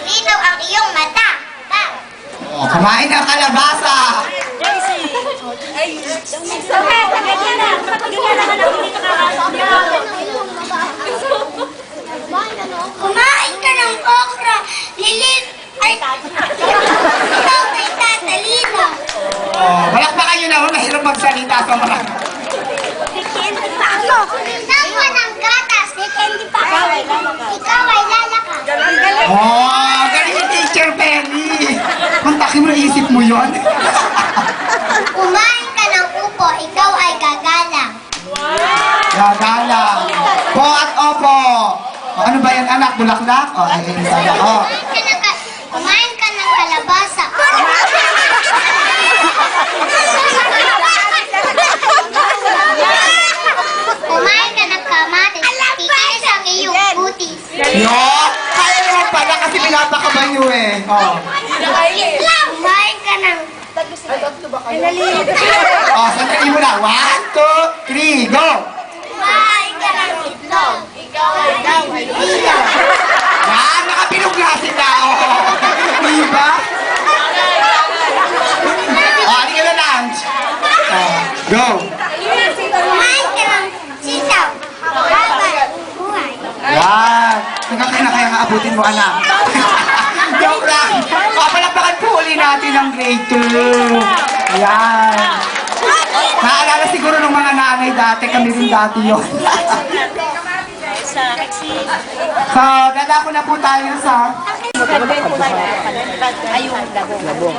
malinaw ang iyong mata. Oh, kumain ng kalabasa. Kumain ka ng okra, lilin, ay, ikaw ay tatalino. Oh, palakpakan nyo naman, mahirap magsalita sa mga. Hindi pa ako. Nangwa ng gatas, hindi pa ako. Ikaw ay lalakas. Oh, galing ni Teacher Penny. Kontakin mo, naisip mo yun. Kumain ka ng upo, ikaw ay gagalang. Gagalang. Po at opo. O, ano ba yan, anak? Bulaklak? O, ay, oh. Kumain ka ng kalabasa. Kumain ka ng kamatis. Titiis ang iyong butis. Yo! Kaya naman pala kasi pinapakaban nyo eh. Oh. Kumain ka ng... Oh, sandali mo na. 1, 2, 3, go! Kumain ka ng itlog. Ikaw ay ilaw. Yan, nakapinuglasi na. Oh. Diba? Oh, hindi ka na lunch. Oh, go! Kumain ka ng sitaw. Habang buhay. Yan. Hanggang na kaya maabutin mo, anak. Joke lang. Papalakpakan po uli natin ang grade 2. Yan. Naalala siguro ng mga nanay dati, kami rin dati yun. So, dadako na po tayo sa... Labong.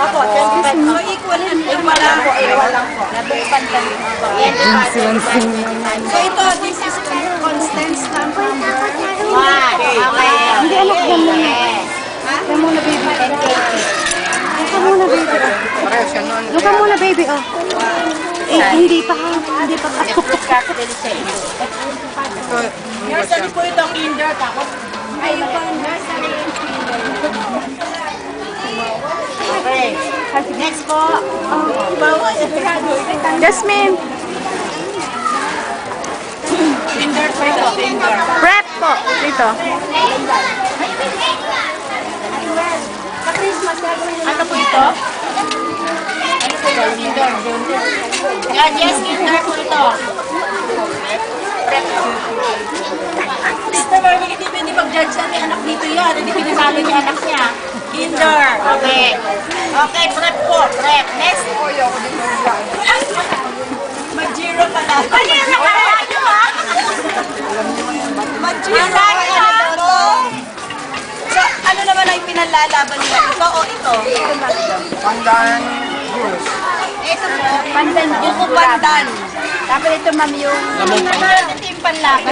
Opo, so equal and equal lang po. Labong pantal. So ito, this is Constance number 1. Hindi, anak ka muna. Ka muna, baby. Ka muna, baby. Ka muna, baby, oh. Eh, hindi pa. Nursery po ito, kinder. Tapos, ayun pa, nursery. Okay. Next po. Jasmine. Kinder po ito, kinder. Prep po. Dito. Ano po ito? Ano po ito? Kinder. Yan, yes, kinder po ito. Prep. Mr. Marvin, hindi pwede mag-judge ang anak dito yan. Hindi pinasalo niya anak niya. Kinder. Okay. Okay, prep po. Prep. Next. Mag-zero pa na. Mag-zero pa na. Mag-zero pa na. So, ano naman ang pinalalaban nila? Ito o ito? Pandan. Ito po. Pandan. Buko pandan. Tapos ito ma'am yung... Ito yung panlaban.